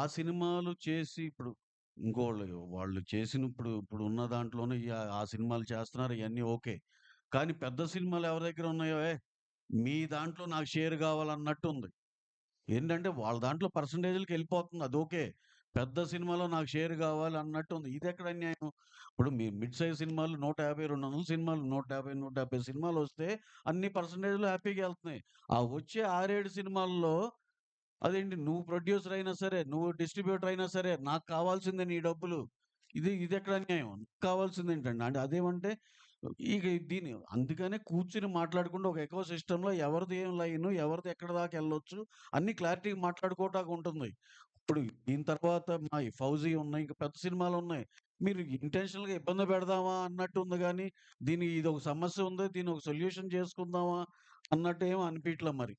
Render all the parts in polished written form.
ఆ సినిమాలు చేసి ఇప్పుడు వాళ్ళు చేసిన ఇప్పుడున్న దాంట్లోనే ఆ సినిమాలు చేస్తున్నారు ఇయన్నీ ఓకే. కానీ పెద్ద సినిమాలు ఎవరి దగ్గర ఉన్నాయో, మీ దాంట్లో నాకు షేర్ కావాలన్నట్టుంది. ఏంటంటే వాళ్ళ దాంట్లో పర్సెంటేజ్‌లకెళ్ళిపోతుంది. అదోకే. పెద్ద సినిమాలో నాకు షేర్ గావాలి అన్నట్టుంది. ఇదెక్కడ అన్యాయం? ఇప్పుడు మీ మిడ్ సైజ్ సినిమాలు 150, 200 సినిమాలు 150, 170 సినిమాలొస్తే అన్ని పర్సెంటేజ్‌లు హ్యాపీగా ఎళ్తున్నాయి. ఆ వచ్చే 6, 7 సినిమాల్లో అదేంటి నువ్వు ప్రొడ్యూసర్ అయినా సరే, నువ్వు డిస్ట్రిబ్యూటర్ అయినా సరే, నాకు కావాల్సిందే నీ డబ్బులు. ఇదెక్కడ అన్యాయం? కావాల్సిందేంటండి? అంటే అదేమంటే ఇక అందుకనే కూర్చొని మాట్లాడకుండా ఒక ఎకో సిస్టమ్‌లో ఎవరిది ఏం లైను, ఎవరిది ఎక్కడి దాకా ఎళ్ళొచ్చు అన్నీ క్లారిటీగా మాట్లాడుకోవటానికి ఉంటుంది. ఇప్పుడు దీని తర్వాత మా ఈ 'ఫౌజీ' ఉన్నాయి. ఇంకా పెద్ద సినిమాలున్నాయి. మీరు ఇంటెన్షనల్‌గా ఇబ్బంది పెడదామా అన్నట్టుంది గానీ, ఇదొక సమస్య ఉంది. దీన్నొక సొల్యూషన్ చేసుకుందామా అన్నట్టు ఏమి అనిపియట్లా మరి.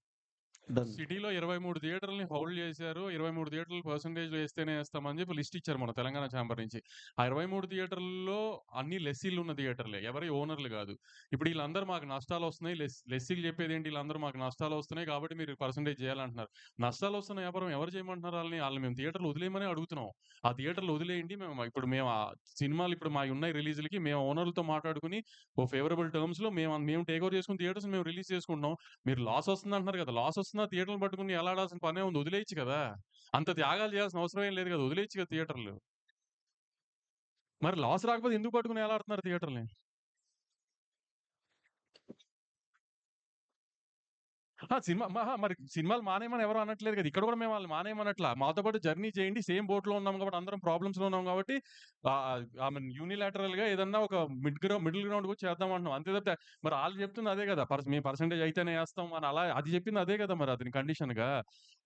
డన్. సిటీలో 23 థియేటర్‌లని హోల్డ్ చేశారు. 23 థియేటర్లు పర్సెంటేజ్‌లో ఏస్తేనే ఏస్తామని చెప్పి లిస్ట్ ఇచ్చారు మన తెలంగాణ చాంబర్ నుంచి. ఆ 23 థియేటర్‌ల్లో అన్ని లెస్సీలున్న థియేటర్లే. ఎవరి ఓనర్‌లు గాదు. ఇప్పుడు ఈళ్ళందరూ మాకు నష్టాలొస్తున్నాయి. లెస్సీలు చెప్పేదేంటి ఈళ్ళందరూ మాకు నష్టాలొస్తున్నాయి కాబట్టి మీరు పర్సెంటేజ్ చేయాలంటున్నారు. నష్టాలొస్తున్న వ్యాపారం ఎవరు చేయమంటున్నారు ఆళ్ళని? ఆళ్ళని మేము థియేటర్‌లు వదిలేయమనే అడుగుతున్నాం. ఆ థియేటర్‌లు వదిలేయండి. మేము ఆ సినిమాలు ఇప్పుడు మాయున్నాయి రిలీజ్‌లకి మేము ఓనర్‌లతో మాట్లాడుకొని ఓ ఫేవరబుల్ టర్మ్స్‌లో మేము టేక్ ఓవర్ చేసుకుని థియేటర్స్‌ని మేము రిలీజ్ చేసుకుంటున్నాం. మీరు లాసొస్తుందంటున్నారు గదా! లాసొస్తున్నా థియేటర్‌లు పట్టుకొని ఎలాడాల్సిన పనే ఉంది. వదిలేయొచ్చు కదా! అంత త్యాగాలు చేయాల్సిన అవసరం ఏం లేదు గదా! వదిలేయొచ్చు కదా థియేటర్‌లు. మరి లాస్ రాకపోతే ఎందుకు పట్టుకొని ఎలాడుతున్నారు థియేటర్‌లని? మరి సినిమాలు మానేయమని ఎవరు అనట్లేదు కదా! ఇక్కడ కూడా మేము వాళ్ళని మానేయమనట్లా. మాతో పాటు జర్నీ చేయండి. సేమ్ బోట్‌లో ఉన్నాం కాబట్టి అందరం ప్రాబ్లమ్స్‌లో ఉన్నాం కాబట్టి ఐ మీన్ యూనిలాటరల్‌గా ఏదన్నా ఒక మిడిల్ గ్రౌండ్‌కొచ్చి చేద్దాం అంటున్నాం. అంతే తప్పితే మరి ఆళ్ళు చెప్తుంది అదే కదా! మేము పర్సెంటేజ్ అయితేనే ఏస్తాం అని అలా అది చెప్పింది అదే కదా! మరి అతని కండిషన్‌గా.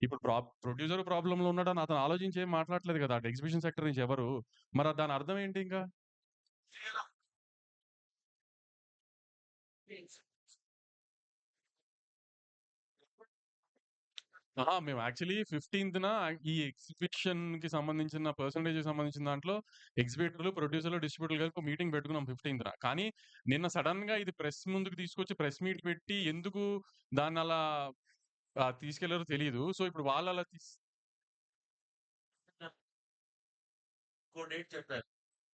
ఇప్పుడు ప్రొడ్యూసర్ ప్రాబ్లమ్‌లో ఉన్నాడని అతను ఆలోచించి ఏం మాట్లాడట్లేదు కదా! అటు ఎగ్జిబిషన్ సెక్టర్ నుంచి ఎవరు. మరి దాని అర్థం ఏంటి ఇంకా? అహా! మేము యాక్చువల్లీ 15న ఈ ఎగ్జిబిషన్‌కి సంబంధించిన పర్సెంటేజ్‌కి సంబంధించిన దాంట్లో ఎగ్జిబిటర్లు, ప్రొడ్యూసర్లు, డిస్ట్రిబ్యూటర్లు కలిపి ఒక మీటింగ్ పెట్టుకున్నాం 15న. కానీ నిన్న సడెన్‌గా ఇది ప్రెస్ ముందుకు తీసుకొచ్చి ప్రెస్ మీట్ పెట్టి ఎందుకు దాన్నలా తీసుకెళ్లారో తెలీదు. సో, ఇప్పుడు వాళ్ళలా ఇంకో డేట్ చెప్పారు.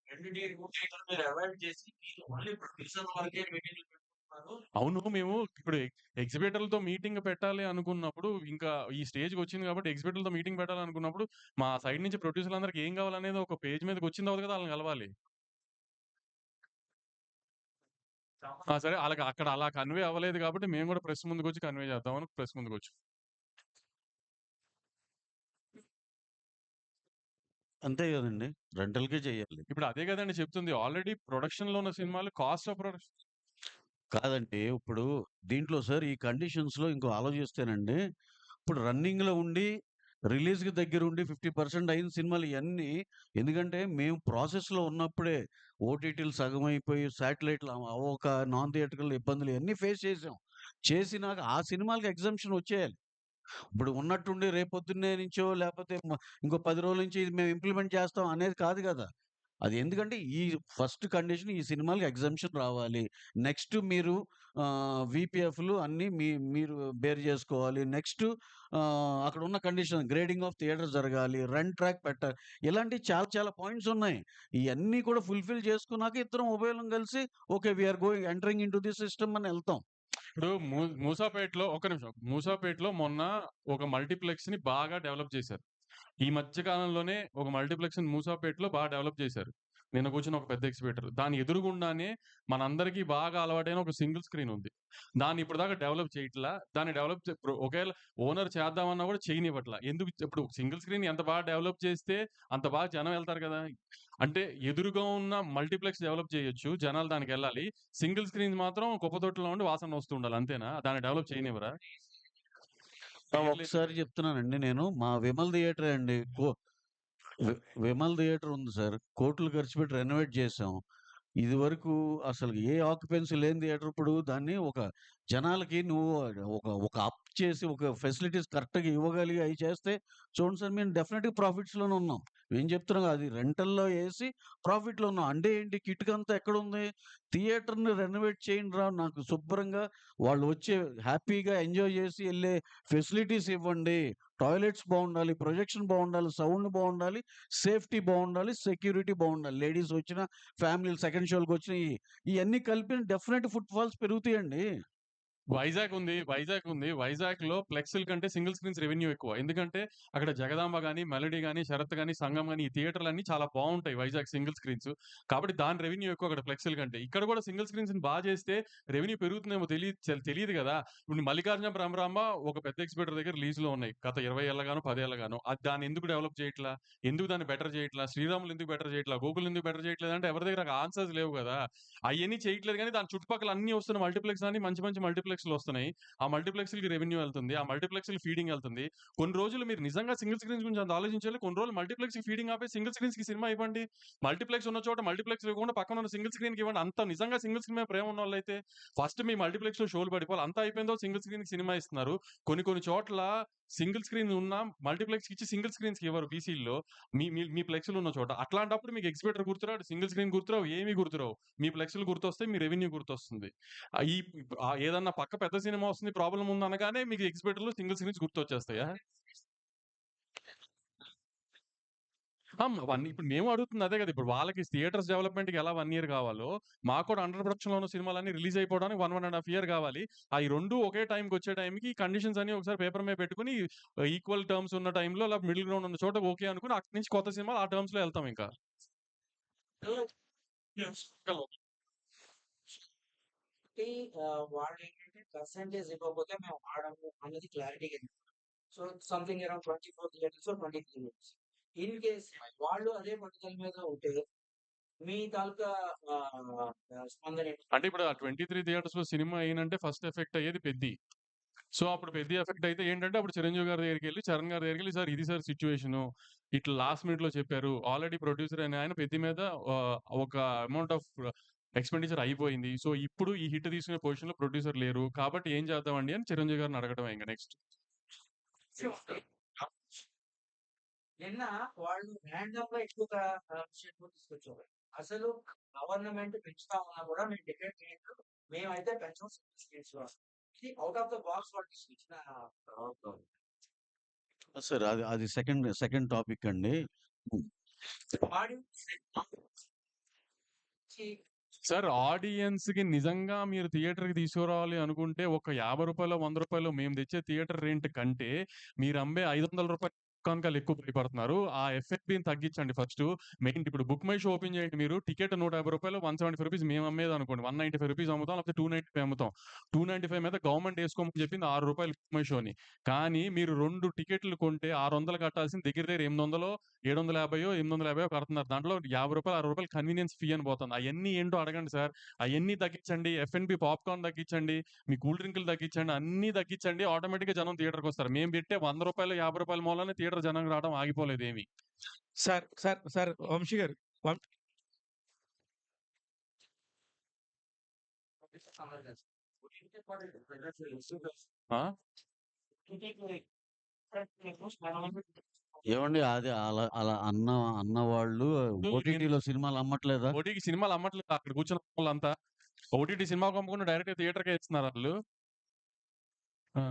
2 డేట్‌లు మీరు అవాయిడ్ చేసి మీరు ఓన్లీ ప్రొడ్యూసర్ వరకే మీటింగ్‌లు పెట్టుకుంటున్నారు. అవును. మేము ఇప్పుడు ఎగ్జిబిటర్లతో మీటింగ్ పెట్టాలి అనుకున్నప్పుడు ఇంకా ఈ స్టేజ్‌కొచ్చింది కాబట్టి ఎగ్జిబిటర్లతో మీటింగ్ పెట్టాలనుకున్నప్పుడు మా సైడ్ నుంచి ప్రొడ్యూసర్‌లందరికి ఏం కావాలనేది ఒక పేజ్ మీదకొచ్చిన తర్వాత కదా! ఆళ్ళని కలవాలి. సరే ఆళ్ళకి అక్కడ అలా కన్వే అవ్వలేదు కాబట్టి మేము గూడా ప్రెస్ ముందుకొచ్చి కన్వే చేద్దామని ప్రెస్ ముందుకొచ్చాం. అంతే గదండీ! రెంటల్‌కే చేయాలి. ఇప్పుడు అదే గదండీ చెప్తుంది. ఆల్రెడీ ప్రొడక్షన్‌లో ఉన్న సినిమాలు కాస్ట్ ఆఫ్ ప్రొడక్షన్ కాదండి. ఇప్పుడు దీంట్లో సార్ ఈ కండిషన్స్‌లో ఇంకో ఆలోచిస్తేనండి, ఇప్పుడు రన్నింగ్‌లో ఉండి, రిలీజ్‌కి దగ్గరుండి 50% అయిన సినిమాలు ఇయన్నీ ఎందుకంటే మేము ప్రాసెస్‌లో ఉన్నప్పుడే ఓటీటీలు సగమైపోయి, శాటిలైట్‌లు అవ్వక, నాన్ థియేట్రికల్ ఇబ్బందులు ఇయన్నీ ఫేస్ చేసాం. చేసినాక ఆ సినిమాలకి ఎగ్జంప్షన్ వచ్చేయాలి. ఇప్పుడు ఉన్నట్టుండి రేపొద్దున్నే నుంచో లేపోతే ఇంకో 10 రోజుల నుంచి ఇది మేము ఇంప్లిమెంట్ చేస్తాం అనేది కాదు గదా! అది ఎందుకంటే ఫస్ట్ కండిషన్ ఈ సినిమాలకి ఎగ్జంప్షన్ రావాలి. నెక్స్ట్ మీరు వీపీఎఫ్‌లు అన్నీ మీరు బేర్ జేసుకోవాలి. నెక్స్ట్ అక్కడున్న కండిషన్ గ్రేడింగ్ ఆఫ్ థియేటర్ జరగాలి. రన్ ట్రాక్ పెట్టాలి. ఇలాంటి చాలా చాలా పాయింట్స్ ఉన్నాయి. ఇయన్నీ కూడా ఫుల్‌ఫిల్ చేసుకున్నాక ఇద్దరం ఉభయులం కలిసి okay. We are entering into this system అని ఎళ్తాం. ఇప్పుడు మూసాపేటలో ఒక్క నిమిషం. మూసాపేటలో మొన్న ఒక మల్టీప్లెక్స్‌ని బాగా డెవలప్ చేశారు. ఈ మధ్య కాలంలోనే ఒక మల్టీప్లెక్స్‌ని మూసాపేటలో బాగా డెవలప్ చేశారు. నిన్న కూర్చున్న ఒక పెద్ద ఎగ్జిబిటర్. దాని ఎదురుగుండానే మనందరికీ బాగా అలవాటైన ఒక సింగిల్ స్క్రీన్ ఉంది. దాన్ని ఇప్పటిదాకా డెవలప్ చేయట్లా. దాన్ని డెవలప్ చే ఇప్పుడు ఒకవేళ ఓనర్ చేద్దామన్నా కూడా చేయనివ్వట్లా. ఎందుకు ఇప్పుడు సింగిల్ స్క్రీన్ ఎంత బాగా డెవలప్ చేస్తే అంత బాగా జనం ఎళ్తారు కదా! అంటే ఎదురుగా ఉన్న మల్టీప్లెక్స్ డెవలప్ చేయొచ్చు. జనాలు దానికెళ్ళాలి. సింగిల్ స్క్రీన్స్ మాత్రం కుప్పతొట్టులో ఉండి వాసన వస్తూ ఉండాలి అంతేనా? దాన్ని డెవలప్ చేయనివ్వరా? చేయట్లేదు. ఒకసారి చెప్తున్నానండి నేను. మా విమల్ థియేటరే అండి. వి విమల్ థియేటర్ ఉంది సార్. కోట్లు ఖర్చు పెట్టి రెనోవేట్ చేశాం. ఇదివరకు అసలు ఏ ఆక్యుపెన్సీ లేని థియేటర్ ఇప్పుడు దాన్ని ఒక జనాలకి నువ్వు ఒక అప్ చేసి ఒక ఫెసిలిటీస్ కరెక్ట్‌గా ఇవ్వగలిగి అయి చేస్తే చూడండి సార్ మేము డెఫినిట్‌గా ప్రాఫిట్స్‌లోనే ఉన్నాం. మేము చెప్తున్నాం అది రెంటల్‌లో ఏసి ప్రాఫిట్‌లో ఉన్నాం. అంటే ఏంటి కిటుకంతా ఎక్కడుంది? థియేటర్‌ని రెనోవేట్ చేయండిరా నాకు శుభ్రంగా వాళ్ళు వచ్చి హ్యాపీగా ఎంజాయ్ చేసి ఎళ్ళే ఫెసిలిటీస్ ఇవ్వండి. టాయిలెట్స్ బావుండాలి, ప్రొజెక్షన్ బావుండాలి, సౌండ్ బావుండాలి, సేఫ్టీ బావుండాలి, సెక్యూరిటీ బావుండాలి. లేడీస్ వచ్చినా, ఫ్యామిలీలు సెకండ్ షో‌లకొచ్చినా ఇయన్నీ కలిపి డెఫినెట్ ఫుట్ ఫాల్స్ పెరుగుతాయండి. వైజాగ్ ఉంది. వైజాగ్‌లో ఫ్లెక్స్‌ల కంటే సింగిల్ స్క్రీన్స్ రెవెన్యూ ఎక్కువ. ఎందుకంటే అక్కడ జగదాంబ గాని, మెలోడీ గాని, శరత్ గాని, సంగం గాని ఈ థియేటర్‌లన్నీ చాలా బావుంటాయి వైజాగ్ సింగిల్ స్క్రీన్స్. కాబట్టి దాని రెవెన్యూ ఎక్కువ అక్కడ ఫ్లెక్స్‌ల కంటే. ఇక్కడ కూడా సింగిల్ స్క్రీన్స్‌ని చేస్తే రెవెన్యూ పెరుగుతుందేమో తెలీదు గదా! ఇప్పుడు మల్లికార్జున భ్రమరాంబ ఒక పెద్ద ఎగ్జిబిటర్ దగ్గర లీజ్‌లో ఉన్నాయి. గత 20 ఏళ్లగానో, 10 ఏళ్లగానో. దాన్ని ఎందుకు డెవలప్ చేయట్లా? ఎందుకు దాన్ని బెటర్ చేయట్లా? శ్రీరాములు ఎందుకు బెటర్ చేయట్లా? గోకుల్ ఎందుకు బెటర్ చేయట్లేదంటే ఎవరి దగ్గర ఆన్సర్స్ లేవు గదా! అయన్నీ చేయట్లేదు గానీ దాని చుట్టుపక్కల అన్నీ వస్తున్న మల్టీప్లెక్స్ అని మంచి మంచి మల్టీప్లెక్స్‌లొస్తున్నాయి. ఆ మల్టీప్లెక్స్‌లకి రెవెన్యూ ఎళ్తుంది. ఆ మల్టీప్లెక్స్‌లకి ఫీడింగ్ ఎళ్తుంది. కొన్ని రోజులు మీరు నిజంగా సింగిల్ స్క్రీన్స్ గురించి అంత ఆలోచించాలి. కొన్ని రోజులు మల్టీప్లెక్స్‌కి ఫీడింగ్ ఆపేసి సింగిల్ స్క్రీన్స్‌కి సినిమా ఇవ్వండి. మల్టీప్లెక్స్ ఉన్న చోట మల్టీప్లెక్స్ ఇవ్వకుండా పక్కన ఉన్న సింగిల్ స్క్రీన్‌కి ఇవ్వండి. అంత నిజంగా సింగిల్ స్క్రీన్ మీద ప్రేమ ఉన్నోళ్ళైతే ఫస్ట్ మీ మల్టీప్లెక్స్‌లో షోలు పడిపోవాలి. అంతా అయిపోయిందో సింగిల్ స్క్రీన్‌కి సినిమా ఇస్తున్నారు. కొన్ని కొన్ని చోట్ల సింగిల్ స్క్రీన్ ఉన్నా మల్టీప్లెక్స్‌కి ఇచ్చి సింగిల్ స్క్రీన్స్‌కి ఇవ్వరు బీసీల్లో. మీ మీ మీ ఫ్లెక్స్‌లు ఉన్న చోట. అట్లాంటప్పుడు మీకు ఎగ్జిబిటర్ గుర్తురాడు, సింగిల్ స్క్రీన్ గుర్తురావు, ఏమి గుర్తురావు. మీ ఫ్లెక్స్‌లు గుర్తొస్తాయి. మీ రెవెన్యూ గుర్తొస్తుంది. ఈ ఏదన్నా పక్క పెద్ద సినిమా వస్తుంది, ప్రాబ్లమ్ ఉందనగానే మీకు ఎగ్జిబిటర్‌లో సింగిల్ స్క్రీన్స్ గుర్తొచ్చేస్తాయా? అవన్నీ ఇప్పుడు మేము అడుగుతుంది అదే గదా! ఇప్పుడు వాళ్ళకి థియేటర్స్ డెవలప్‌మెంట్‌కి ఎలా 1 ఇయర్ గావాలో, మాకు కూడా అండర్ ప్రొడక్షన్‌లో ఉన్న సినిమాలన్నీ రిలీజ్ అయిపోవడానికి 1 ½ ఇయర్ గావాలి. అయి 2 ఒకే టైమ్‌కొచ్చే టైంకి ఈ కండిషన్స్ అన్ని ఒకసారి పేపర్ మీద పెట్టుకొని ఈక్వల్ టర్మ్స్ ఉన్న టైంలో లేకపోతే మిడిల్ గ్రౌండ్ ఉన్న చోట ఓకే అనుకుని అక్కడి నుంచి కొత్త సినిమాలు ఆ టర్మ్స్‌లో ఎళ్తాం ఇంకా. కాబట్టి వాళ్ళేంటంటే పర్సెంటేజ్ ఇవ్వకపోతే మేము వాడము అన్నది క్లారిటీగా చెప్పారు. So something around 24 theatres, 23 minutes. In case వాళ్ళు అదే పట్టుదల మీద ఉంటే మీ తాలూకా స్పందన ఏంటి? అంటే ఇప్పుడు ఆ 23 థియేటర్స్‌లో సినిమా అయిందంటే ఫస్ట్ ఎఫెక్ట్ అయ్యేది 'పెద్ది'. సో, అప్పుడు 'పెద్ది' ఎఫెక్ట్ అయితే ఏంటంటే అప్పుడు 'చిరంజీవి' గారి దగ్గరికెళ్లి, చరణ్ గారి దగ్గరికెళ్లి సార్ ఇది సార్ సిట్యుయేషను. ఇట్లా లాస్ట్ మినిట్‌లో చెప్పారు. ఆల్రెడీ ప్రొడ్యూసర్ అయిన ఆయన 'పెద్ది' మీద ఒక అమౌంట్ ఆఫ్ ఎక్స్‌పెండిచర్ అయిపోయింది. సో, ఇప్పుడు ఈ హిట్ తీసుకునే పొజిషన్‌లో ప్రొడ్యూసర్ లేరు. కాబట్టి ఏం చేద్దామండి అని 'చిరంజీవి' గారిని అడగడమే ఇంక నెక్స్ట్. నిన్న వాళ్ళు ర్యాండమ్‌గా ఎక్కువ విషయం తీసుకొచ్చారు. అసలు గవర్నమెంట్ పెంచుతా ఉన్నా కూడా మేము డిక్లేర్ చేయొద్దు. మేమైతే పెంచం సింగిల్ స్క్రీన్స్‌లో. ఇది ఔట్ ఆఫ్ ద బాక్స్ వాళ్ళు తీసుకొచ్చిన సార్ అది అది సెకండ్ టాపిక్ అండి. ఆడియన్స్ చి సార్ ఆడియన్స్‌కి నిజంగా మీరు థియేటర్‌కి తీసుకురావాలి అనుకుంటే ఒక రూ. 50, రూ. 100 మేము తెచ్చే థియేటర్ రెంట్ కంటే మీరు అమ్మే రూ. 500 కనుకాళ్ళు ఎక్కువ భయపడుతున్నారు. ఆ ఎఫ్ఎఫ్‌బిని తగ్గించండి ఫస్టు. మెయిన్ ఇప్పుడు బుక్ మై షో ఓపెన్ చేయండి మీరు. టికెట్ రూ. 150, రూ. 175 మేము అమ్మేదనుకోండి. రూ. 195 అమ్ముతాం. లేకపోతే 295 అమ్ముతాం. 295 మీద గవర్నమెంట్ ఏసుకోమని చెప్పింది రూ. 6 బుక్ మై షోని. కానీ మీరు 2 టికెట్లు కొంటే 600 కట్టాల్సింది దగ్గర దగ్గర 800 750 850 కడుతున్నారు. దాంట్లో రూ. 50 రూ. 60 కన్వీనియన్స్ ఫీ అని పోతుంది. అయన్నీ ఏంటో అడగండి సార్. అయన్నీ తగ్గించండి. ఎఫ్&బి పాప్‌కార్న్ తగ్గించండి. మీ కూల్ డ్రింకులు తగ్గించండి. అన్నీ తగ్గించండి. ఆటోమేటిక్‌గా జనం థియేటర్‌కొస్తారు. మేము పెట్టే రూ. 100 రూ. 50 మూలానే థియేటర్ జనం రావడం ఆగిపోలేదేమి. సార్ వంశీ గారు వం ఆ? ఏవండీ అది అలా అలా అన్నవాళ్ళు నేను ఓటీటీలో సినిమాలు అమ్మట్లేదా? ఓటీటీకి సినిమాలు అమ్మట్లేదు. అక్కడ కూర్చున్న వాళ్ళంతా. ఓటీటీ సినిమాకి అమ్మకుండా డైరెక్ట్‌గా థియేటర్‌కే ఇస్తున్నారు ఆళ్ళు. ఆ!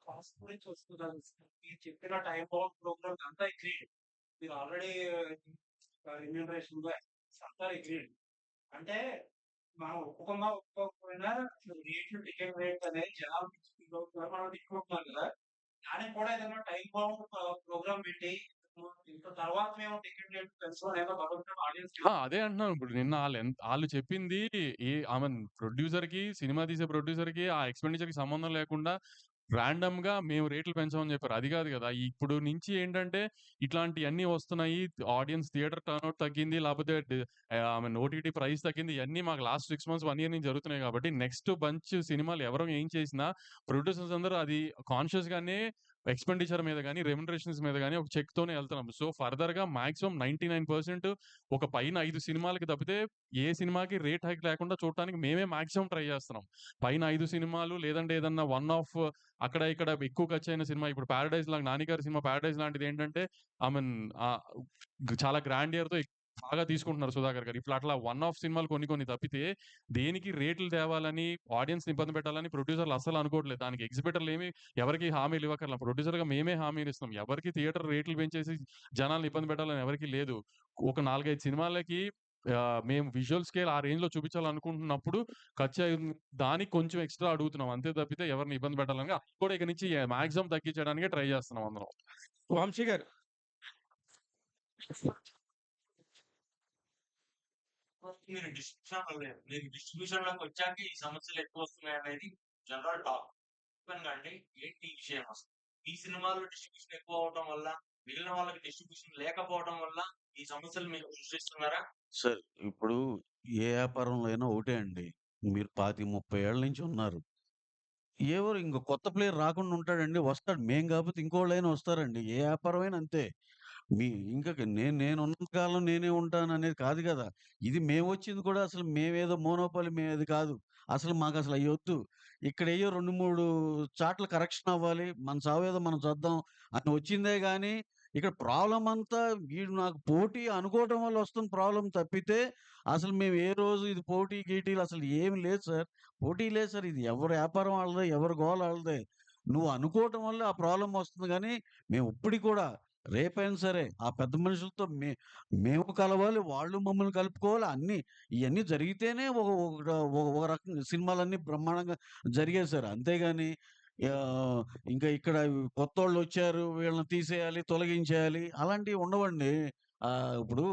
కాస్ట్ గురించి వస్తున్నాను. మీరు చెప్పిన టైప్ ఆఫ్ ప్రోగ్రామ్ అంతా అగ్రీడ్. మీరు ఆల్రెడీ రెమ్యూనరేషన్‌లో అంతా అగ్రీడ్. అంటే మనం ఒప్పుకోకపోయినా రేట్లు టికెట్ రేట్ అనేది జనాలు మనం తిట్టుకుంటున్నాం కదా! దానికి కూడా ఏదైనా టైమ్ బౌండ్ ప్రోగ్రామ్ పెట్టి ఇంత తర్వాత మేము టికెట్ రేట్ పెంచుతాం ఏదో భగవంతుడు ఆడియన్స్ అదే అంటున్నాను. ఇప్పుడు నిన్న ఆళ్ళు చెప్పింది ఐ మీన్ ప్రొడ్యూసర్‌కి, సినిమా తీసే ప్రొడ్యూసర్‌కి ఆ ఎక్స్‌పెండిచర్‌కి సంబంధం లేకుండా రాండమ్‌గా మేము రేట్లు పెంచామని చెప్పారు. అది కాదు గదా! ఇప్పుడు నుంచి ఏంటంటే ఇట్లాంటియన్నీ వస్తున్నాయి. ఆడియన్స్ థియేటర్ టర్నౌట్ తగ్గింది. లేపోతే ఐ మీన్ ఓటీటీ ప్రైస్ తగ్గింది. ఇయన్నీ మాకు లాస్ట్ 6 మంత్స్, 1 ఇయర్ నుంచి జరుగుతున్నాయి కాబట్టి నెక్స్ట్ బంచ్ సినిమాలు ఎవరు ఏం చేసినా ప్రొడ్యూసర్స్ అందరూ అది కాన్షియస్‌గానే ఎక్స్‌పెండిచర్ మీద గాని, రెమ్యునరేషన్స్ మీద గాని ఒక చెక్‌తోనే ఎళ్తున్నాం. సో, ఫర్దర్‌గా మాక్సిమం 99% ఒక పైన 5 సినిమాలకి తప్పితే ఏ సినిమాకి రేట్ హైక్ లేకుండా చూడటానికి మేమే మాక్సిమం ట్రై చేస్తున్నాం. పైన 5 సినిమాలు లేదంటే ఏదన్నా వన్ ఆఫ్ అక్కడ ఇక్కడ ఎక్కువ ఖర్చయిన సినిమా ఇప్పుడు 'పారడైజ్' 'నాని' గారి సినిమా 'పారడైజ్' లాంటిదేంటంటే ఐ మీన్ చాలా గ్రాండియర్‌తో బాగా తీసుకుంటున్నారు 'సుధాకర్' గారు. ఇప్పుడు అట్లా వన్ ఆఫ్ సినిమాలు కొన్ని కొన్ని తప్పితే దేనికి రేట్లు తేవాలని, ఆడియన్స్‌ని ఇబ్బంది పెట్టాలని ప్రొడ్యూసర్‌లు అస్సలు అనుకోవట్లేదు. దానికి ఎగ్జిబిటర్‌లేమి ఎవరికీ హామీలు ఇవ్వక్కర్ల. ప్రొడ్యూసర్‌గా మేమే హామీలిస్తున్నాం. ఎవరికీ థియేటర్ రేట్లు పెంచేసి జనాల్ని ఇబ్బంది పెట్టాలని ఎవరికీ లేదు. ఒక 4, 5 సినిమాలకి మేము విజువల్ స్కేల్ ఆ రేంజ్‌లో చూపించాలనుకుంటున్నప్పుడు ఖర్చయింది దానికి కొంచెం ఎక్స్‌ట్రా అడుగుతున్నాం. అంతే తప్పితే ఎవరిని ఇబ్బంది పెట్టాలని అది కూడా ఇక నుంచి మాక్సిమం తగ్గించడానికే ట్రై చేస్తున్నాం అందరం. వంశీ గారు. మీరు డిస్ట్రిబ్యూషన్‌లోకొచ్చాక ఈ సమస్యలు ఎక్కువొస్తున్నాయనేది జనరల్ టాక్. ఓపెన్‌గా అండి ఏంటి ఈ విషయం అసలు? ఈ సినిమాల్లో డిస్ట్రిబ్యూషన్ ఎక్కువ అవ్వటం వల్ల, మిగిలిన వాళ్ళకి డిస్ట్రిబ్యూషన్ లేకపోవడం వల్ల ఈ సమస్యలు మీకు సృష్టిస్తున్నారా? సార్ ఇప్పుడు ఏ వ్యాపారంలో అయినా ఒకటే అండి. మీరు 25, 30 ఏళ్ల నుంచి ఉన్నారు. ఎవరు ఇంక కొత్త ప్లేయర్ రాకుండా ఉంటాడండి? వస్తాడు. మేము కాకపోతే ఇంకోళ్ళైనా వస్తారండి. ఏ వ్యాపారమైనా అంతే. మీ ఇంక నేనున్నంత కాలం నేనే ఉంటాననేది కాదు గదా! ఇది మేమొచ్చింది కూడా అసలు మేమేదో మోనోపోలి మేమది కాదు. అసలు మాకసలు అయ్యొద్దు. ఇక్కడెయ్యో 2, 3 చాట్ల కరెక్షన్ అవ్వాలి. మన చావేదో మనం చద్దాం అని వచ్చిందే గానీ, ఇక్కడ ప్రాబ్లమ్ అంతా వీడు నాకు పోటీ అనుకోవటం వల్ల వస్తున్న ప్రాబ్లమ్ తప్పితే, అసలు మేము ఏ రోజు ఇది పోటీ, గీటీలు అసలు ఏమి లేదు సార్. పోటీ లేదు సార్. ఇది ఎవరి వ్యాపారం ఆళ్ళదే. ఎవరి గోల ఆళ్ళదే. నువ్వు అనుకోవటం వల్ల ఆ ప్రాబ్లమ్ వస్తుంది గానీ, మేము ఇప్పటికి కూడా రేపైనా సరే ఆ పెద్ద మనుషులతో మేము కలవాలి. వాళ్ళు మమ్మల్ని కలుపుకోవాలి. ఇయన్నీ జరిగితేనే ఒక రకంగా సినిమాలన్నీ బ్రహ్మాండంగా జరిగాయి సార్. అంతేగాని ఇంకా ఇక్కడ కొత్తోళ్ళొచ్చారు. వీళ్ళని తీసేయాలి, తొలగించేయాలి అలాంటివి ఉండవండి. ఇప్పుడు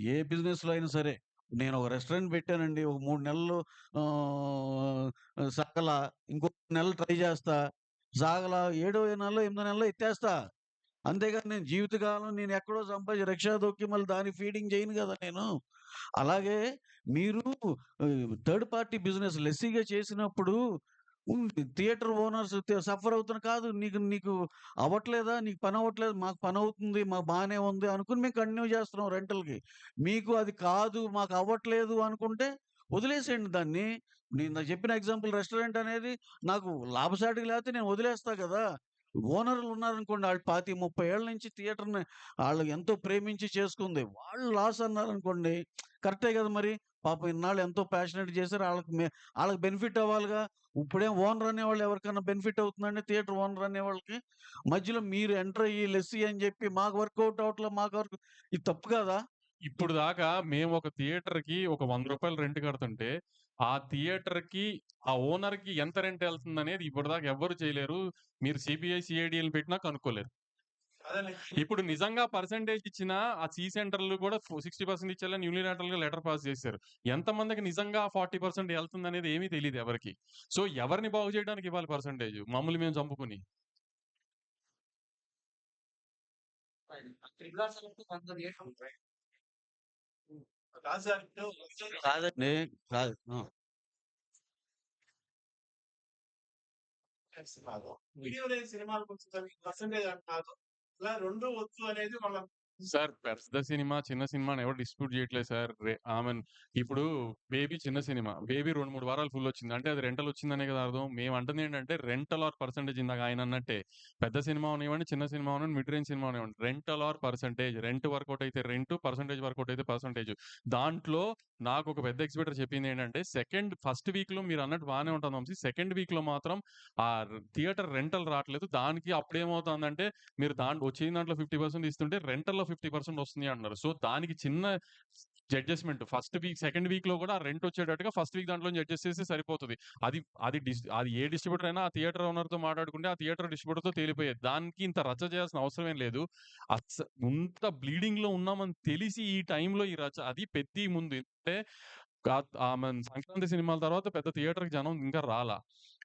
ఏ బిజినెస్‌లో అయినా సరే నేను ఒక రెస్టారెంట్ పెట్టానండి. ఒక 3 నెలలు ఆహ్, సాగలా. ఇంకో నెలలు ట్రై చేస్తా. సాగలా. ఏడో నెలలో, ఎనిమిదో నెలలో ఎత్తేస్తా. అంతేగాని నేను జీవితకాలం నేనెక్కడో రిక్షా తొక్కి మళ్ళీ దానికి ఫీడింగ్ చేయను గదా నేను. అలాగే మీరు థర్డ్ పార్టీ బిజినెస్ లెస్సీగా చేసినప్పుడు హ్మ్. థియేటర్ ఓనర్స్ సఫర్ అవుతున్న కాదు. నీకు నీకు అవ్వట్లేదా? నీకు పనవ్వట్లేదు. మాకు పనవుతుంది. మాకు బానే ఉంది అనుకుని మేము కంటిన్యూ చేస్తున్నాం రెంటల్‌కి. మీకు అది కాదు, మాకు అవ్వట్లేదు అనుకుంటే వదిలేసేయండి దాన్ని. నేను ఇందాక చెప్పిన ఎగ్జాంపుల్ రెస్టారెంట్ అనేది నాకు లాభసాటిగా లేకపోతే నేను వదిలేస్తా గదా! ఓనర్‌లు ఉన్నారనుకోండి ఆళ్ళు 25, 30 ఏళ్ల నుంచి థియేటర్‌ని ఆళ్ళు ఎంతో ప్రేమించి చేసుకుంది. వాళ్ళు లాస్ అన్నారనుకోండి కరెక్టే గదా మరి. పాపం ఇన్నాళ్ళు ఎంతో ప్యాషనేట్‌గా చేసారు. ఆళ్ళకి బెనిఫిట్ అవ్వాలిగా. ఇప్పుడేం ఓనర్ అనేవాళ్ళు ఎవరికన్నా బెనిఫిట్ అవుతుందండి థియేటర్ ఓనర్ అనేవాళ్ళకి? మధ్యలో మీరు ఎంటర్ అయ్యి లెస్సీ అని జెప్పి మాకు వర్కౌట్ అవ్వట్లే ఇది తప్పు కాదా? ఇప్పుడు దాకా మేము ఒక థియేటర్‌కి ఒక రూ. 100 రెంట్ కడుతుంటే, ఆ థియేటర్‌కి, ఆ ఓనర్‌కి ఎంత రెంట్ ఎళ్తుందనేది ఇప్పటిదాకా ఎవ్వరు చేయలేరు. మీరు సీబీఐ, సీఐడీ‌లని పెట్టినా కనుక్కోలేరు. ఇప్పుడు నిజంగా పర్సెంటేజ్ ఇచ్చినా ఆ సెంటర్‌లు కూడా 60% ఇచ్చేయాలని యూనిలాటరల్‌గా లెటర్ పాస్ చేశారు. ఎంతమందికి నిజంగా ఆ 40% ఎళ్తుందనేది ఏమీ తెలీదు ఎవరికీ. సో, ఎవరిని బాగు చేయడానికి ఇవ్వాలి పర్సెంటేజ్? మమ్మల్ని మేము చంపుకొని. కాదు సార్ ఇప్పుడు కాదండి. కాదు. ఆ! సినిమాలు. వీడియో లేని సినిమాలకొచ్చేసరికి పర్సెంటేజ్ అంటున్నారు. ఇలా 2 వద్దు అనేది వాళ్ళ సార్ పెద్ద సినిమా, చిన్న సినిమాని ఎవరు డిస్ప్యూట్ చేయట్లేదు సార్. ఐ మీన్ ఇప్పుడు 'బేబీ' చిన్న సినిమా. 'బేబీ' 2, 3 వారాలు ఫుల్ వచ్చింది. అంటే అది రెంటల్ వచ్చిందనే కదా అర్థం. మేము అంటుంది ఏంటంటే రెంటల్ ఆర్ పర్సెంటేజ్ ఇందాక ఆయన అన్నట్టే. పెద్ద సినిమా అవనివ్వండి, చిన్న సినిమా అవనివ్వండి, మిడ్ రేంజ్ సినిమా అవనివ్వండి. Rental or percentage. Rent work out అయితే రెంటు, పర్సెంటేజ్ వర్కౌట్ అయితే పర్సెంటేజ్. దాంట్లో నాకు ఒక పెద్ద ఎగ్జిబిటర్ చెప్పింది ఏంటంటే ఫస్ట్ వీక్‌లో మీరన్నట్టు బానే ఉంటుంది వంశీ. సెకండ్ వీక్‌లో మాత్రం ఆ థియేటర్ రెంటల్ రాట్లేదు. దానికి అప్పుడేమవుతుందంటే మీరు వచ్చిన దాంట్లో 50% ఇస్తుంటే రెంటల్‌లో 50% వస్తుంది అంటున్నారు. సో, దానికి చిన్న అడ్జస్ట్‌మెంట్ సెకండ్ వీక్‌లో కూడా రెంట్ వచ్చేటట్టుగా ఫస్ట్ వీక్ దాంట్లో నుంచి అడ్జస్ట్ చేస్తే సరిపోతది. అది అది ఏ డిస్ట్రిబ్యూటర్ అయినా ఆ థియేటర్ ఓనర్‌తో మాట్లాడుకుంటే ఆ థియేటర్ డిస్ట్రిబ్యూటర్‌తో తేలిపోయేది. దానికి ఇంత రచ్చ చేయాల్సిన అవసరం ఏం లేదు. ఇంత బ్లీడింగ్‌లో ఉన్నామని తెలిసి ఈ టైంలో ఈ రచ్చ అది పెద్ది ముందు అంటే సంక్రాంతి సినిమాల తర్వాత పెద్ద థియేటర్‌కి జనం ఇంకా రాలా.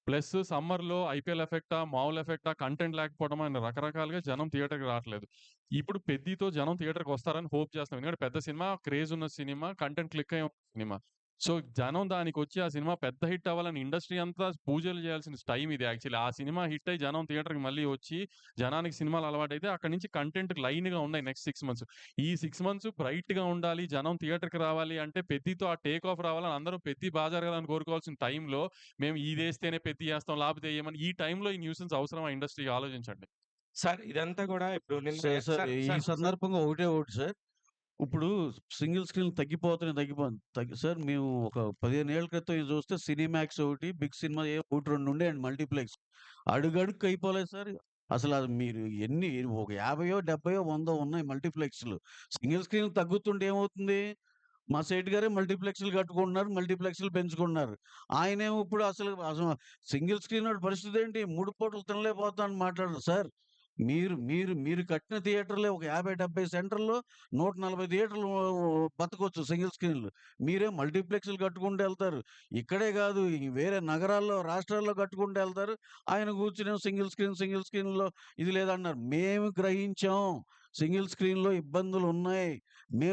ప్లస్ సమ్మర్‌లో ఐపీఎల్ ఎఫెక్టా, మామూలు ఎఫెక్టా, కంటెంట్ లేకపోవడమా అని రకరకాలుగా జనం థియేటర్‌కి రావట్లేదు. ఇప్పుడు 'పెద్ది'తో జనం థియేటర్‌కి వస్తారని హోప్ చేస్తున్నాం. ఎందుకంటే పెద్ద సినిమా, క్రేజ్ ఉన్న సినిమా, కంటెంట్ క్లిక్ అయ్యే సినిమా. సో, జనం దానికొచ్చి ఆ సినిమా పెద్ద హిట్ అవ్వాలని ఇండస్ట్రీ అంతా పూజలు చేయాల్సిన టైమ్ ఇది యాక్చువల్లీ. ఆ సినిమా హిట్ అయ్యి జనం థియేటర్‌కి మళ్ళీ వచ్చి, జనానికి సినిమాలు అలవాటైతే అక్కడి నుంచి కంటెంట్ లైన్‌గా ఉన్నాయి నెక్స్ట్ 6 మంత్స్. ఈ 6 మంత్స్ బ్రైట్‌గా ఉండాలి, జనం థియేటర్‌కి రావాలి అంటే 'పెద్ది'తో ఆ టేక్ ఆఫ్ రావాలని అందరూ 'పెద్ది' బా జరగాలని కోరుకోవాల్సిన టైంలో, మేము ఇదేస్తేనే 'పెద్ది' ఏస్తాం లేకపోతే ఎయమని ఈ టైంలో ఈ న్యూసెన్స్ అవసరమా ఇండస్ట్రీకి ఆలోచించండి. సార్ ఇదంతా గూడా ఇప్పుడు నిన్న సార్, సార్ సార్, ఈ సార్, సార్ సందర్భంగా ఒకటే ఒకటి సార్. ఇప్పుడు సింగిల్ స్క్రీన్‌లు సార్ మేము ఒక 15 ఏళ్ల క్రితం ఇది చూస్తే సినీమాక్స్ ఒకటి, బిగ్ సినిమా 1, 2 ఉండేయండి మల్టీప్లెక్స్. అడుగడుగుకి అయిపోలేదు సార్. అసలది మీరు ఎన్ని ఒక 50, 70, 100 ఉన్నాయి మల్టీప్లెక్స్‌లు. సింగిల్ స్క్రీన్‌లు తగ్గుతుంటే ఏమవుతుంది? మా సేటు గారే మల్టీప్లెక్స్‌లు కట్టుకుంటున్నారు. మల్టీప్లెక్స్‌లు పెంచుకుంటున్నారు. ఆయనేమో ఇప్పుడు అసలు సింగిల్ స్క్రీనోడి పరిస్థితేంటి? 3 పూటలు తినలేకపోతున్నాను మాట్లాడరు. సార్ మీరు మీరు మీరు కట్టిన థియేటర్‌లే ఒక 50, 70 సెంటర్‌లో 140 థియేటర్లు బతకొచ్చు సింగిల్ స్క్రీన్‌లు. మీరేం మల్టీప్లెక్స్‌లు కట్టుకుంటూ ఎళ్తారు. ఇక్కడే గాదు వేరే నగరాల్లో, రాష్ట్రాల్లో కట్టుకుంటూ ఎళ్తారు. ఆయన కూర్చొనేమో సింగిల్ స్క్రీన్‌లో ఇది లేదన్నారు. మేము గ్రహించాం. సింగిల్ స్క్రీన్‌లో ఇబ్బందులున్నాయి.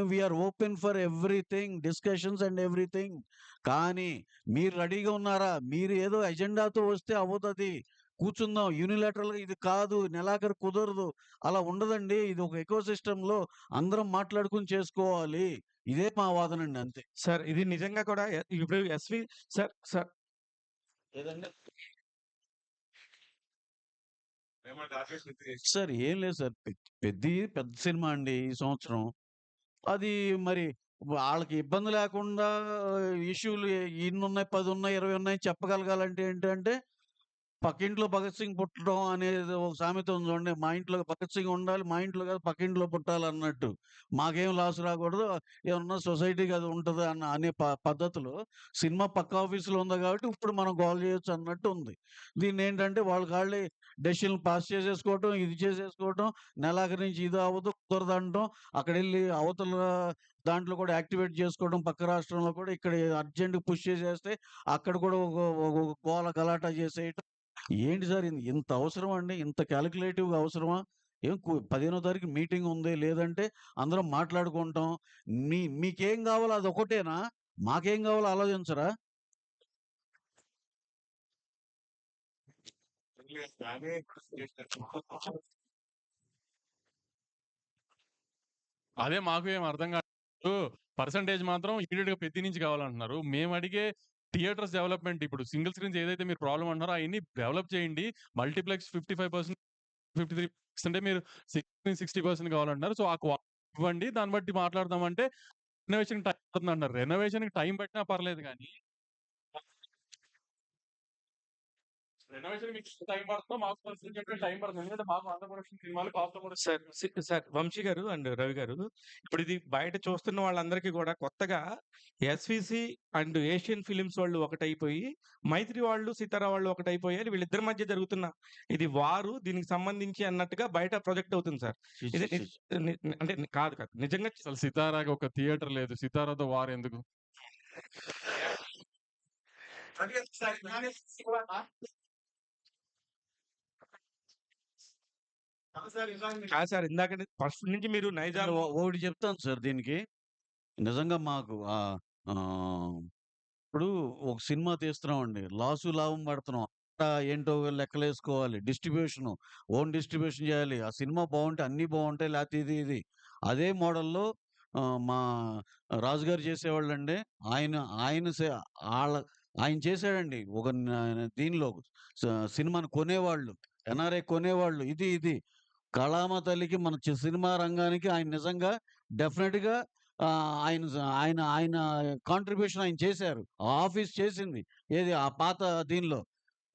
We are open for everything. Discussions and everything. కానీ మీరు రెడీగా ఉన్నారా? మీరు ఏదో ఎజెండాతో వస్తే అవ్వదది. కూర్చుందాం. యూనిలాటరల్‌గా ఇది కాదు. నెలాఖరు కుదరదు. అలా ఉండదండి. ఇది ఒక ఎకో సిస్టమ్‌లో అందరం మాట్లాడుకొని చేసుకోవాలి. ఇదే మా వాదనండి అంతే. సార్ ఇది నిజంగా కూడా ఇప్పుడు సార్, సార్ ఏదండి? సార్ ఏం లేదు సార్. 'పెద్ది' పెద్ద సినిమా అండి ఈ సంవత్సరం. అది మరి వాళ్ళకి ఇబ్బంది లేకుండా ఇష్యూలు ఇన్నున్నాయి, 10 ఉన్నాయి, 20 ఉన్నాయి చెప్పగలగాలంటే ఏంటంటే పక్కింట్లో భగత్ సింగ్ పుట్టడం అనేది ఒక సామెత ఉంది చూడండి. మా ఇంట్లో భగత్ సింగ్ ఉండాలి. మా ఇంట్లో కాదు పక్కింట్లో పుట్టాలన్నట్టు. మాకేం లాస్ రాకూడదు. ఏమన్నా సొసైటీకి అది ఉంటది అనే పద్ధతిలో సినిమా పక్క ఆఫీస్‌లో ఉంది కాబట్టి ఇప్పుడు మనం గోల చేయొచ్చు అన్నట్టు ఉంది. దీన్నేంటంటే వాళ్ళకాళ్ళే డెసిషన్‌లు పాస్ చేసేసుకోవటం, ఇది చేసేసుకోవటం, నెలాఖరు నుంచి ఇది అవ్వదు, కుదరదంటం, అక్కడెళ్ళి అవతల దాంట్లో కూడా యాక్టివేట్ చేసుకోవడం పక్క రాష్ట్రంలో కూడా ఇక్కడ అర్జెంట్‌గా పుష్ చేసేస్తే అక్కడ కూడా ఒక గోల గలాటా చేసేయటం. ఏంటి సార్ ఇంత అవసరమా అండి? ఇంత కాలిక్యులేటివ్‌గా అవసరమా? 15వ తారీఖు మీటింగ్ ఉంది. లేదంటే అందరం మాట్లాడుకుంటాం. మీకేం గావాలో అదొక్కటేనా? మాకేం గావాలో ఆలోచించరా? అదే మాకు ఏం అర్థం కాదు. పర్సెంటేజ్ మాత్రం ఇమ్మీడియేట్‌గా 'పెద్ది' నుంచి కావాలంటున్నారు. మేము అడిగే థియేటర్స్ డెవలప్‌మెంట్ ఇప్పుడు సింగిల్ స్క్రీన్స్ ఏదైతే మీరు ప్రాబ్లమ్ అంటున్నారో అయన్నీ డెవలప్ చేయండి. మల్టీప్లెక్స్ 55% 53% అంటే మీరు 60% కావాలంటున్నారు. సో, ఆ క్వాలిటీ ఇవ్వండి. దాన్ని బట్టి మాట్లాడదామంటే రెనోవేషన్‌కి టైం పడుతుందంటున్నారు. రెనోవేషన్‌కి టైం పట్టినా పర్లేదు గానీ రెనోవేషన్‌కి మీకు టైం పడుతుందో మాకు పర్సెంటేజ్ టైం పడుతుంది. ఎందుకంటే మాకు అండర్ ప్రొడక్షన్ సినిమాలు కాస్ట్ సార్, సార్ వంశీ గారు అండ్ రవి గారు, ఇప్పుడు ఇది బయట చూస్తున్న వాళ్ళందరికీ కూడా కొత్తగా ఎస్‌విసి అండ్ ఏషియన్ ఫిల్మ్స్ వాళ్ళు ఒకటైపోయి, మైత్రి వాళ్ళు, సితారా వాళ్ళు ఒకటైపోయారు. వీళ్ళిద్దరి మధ్య జరుగుతున్న ఇది వారు దీనికి సంబంధించి అన్నట్టుగా బయట ప్రొజెక్ట్ అవుతుంది సార్. ఛీ! ఇది ఛీ! ఛీ! అంటే కాదు, కాదు. నిజంగా అసలు 'సితారా'కి ఒక థియేటర్ లేదు. 'సితారా'తో వార్ ఎందుకు? కాదు సార్. ఇందాక ఫస్ట్ నుంచి మీరు నైజాం ఒకటి చెప్తాను సార్ దీనికి. నిజంగా మాకు ఇప్పుడు ఒక సినిమా తీస్తున్నామండి. లాభం పడుతున్నాం. ఏంటో లెక్కలేసుకోవాలి. ఓన్ డిస్ట్రిబ్యూషన్ చేయాలి. ఆ సినిమా బావుంటే అన్నీ బావుంటాయి. లేతే ఇది. అదే మోడల్‌లో మా రాజుగారు చేసేవాళ్ళండి. ఆయన ఆయన సే ఆళ్ళ ఆయన చేసాడండి. ఒక దీనిలో స సినిమాని కొనేవాళ్ళు. ఎన్ఆర్ఐ కొనేవాళ్ళు. ఇది. కళామ తల్లికి మన సినిమా రంగానికి ఆయన నిజంగా డెఫినిట్‌గా ఆయన ఆయన కాంట్రిబ్యూషన్ ఆయన చేశారు. ఆ ఆఫీస్ చేసింది. ఏది ఆ పాత దీనిలో.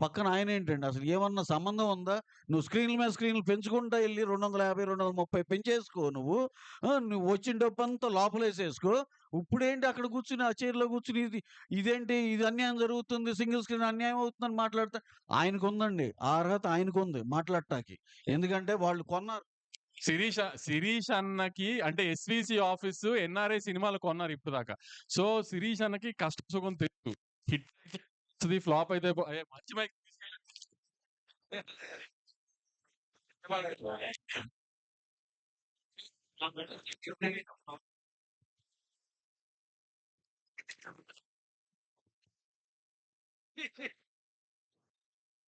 పక్కన ఆయనేంటండి అసలు ఏమన్నా సంబంధం ఉందా? నువ్వు స్క్రీన్‌ల మీద స్క్రీన్‌లు పెంచుకుంటా ఎళ్లి 250, 230 పెంచేసుకో నువ్వు. నువ్వు వచ్చిన డబ్బంతా లోపలేసేసుకో. ఇప్పుడేంటి అక్కడ కూర్చొని ఆ చైర్‌లో కూర్చొని ఇదేంటి ఇది అన్యాయం జరుగుతుంది. సింగిల్ స్క్రీన్ అన్యాయం అవుతుందని మాట్లాడితే ఆయనకుందండి. ఆ అర్హత ఆయనకుంది మాట్లాడటానికి. ఎందుకంటే వాళ్ళు కొన్నారు. 'శిరీష్' అన్నకి అంటే ఎస్‌విసి ఆఫీసు ఎన్ఆర్ఐ సినిమాలు కొన్నారు ఇప్పటిదాకా. సో, 'శిరీష్' అన్నకి కష్టం సుఖం తెలుసు. హిట్ అయితే వస్తది, ఫ్లాప్ అయితే మంచి మైక్ తీసుకెళ్ళి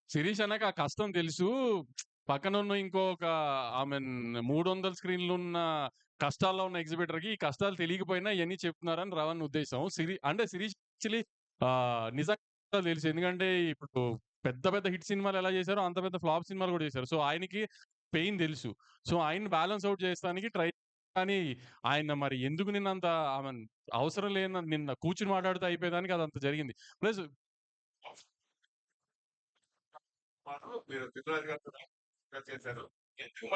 శిరీష్ అన్నకి ఆ కష్టం తెలుసు. పక్కనున్న ఇంకొక ఐ మీన్ 300 స్క్రీన్‌లున్న కష్టాల్లో ఉన్న ఎగ్జిబిటర్‌కి ఈ కష్టాలు తెలియకపోయినా ఇయన్నీ చెప్తున్నారని రవణ్ ఉద్దేశం. అంటే శిరీష్ యాక్చువల్లీ నిజంగా తెలుసు. ఎందుకంటే ఇప్పుడు పెద్ద పెద్ద హిట్ సినిమాలు ఎలా చేశారో అంత పెద్ద ఫ్లాప్ సినిమాలు కూడా చేశారు. సో ఆయనకి పెయిన్ తెలుసు. సో ఆయన్ని బ్యాలెన్స్ ఔట్ చేయడానికి ట్రై కానీ ఆయన మరి ఎందుకు నిన్నంత ఐ మీన్ అవసరం లేని నిన్న కూర్చొని మాట్లాడితే అయిపోయేదానికి అదంత జరిగింది. ప్లస్ మీరు తిరుమల గారితో చేశారు. ఎందుకు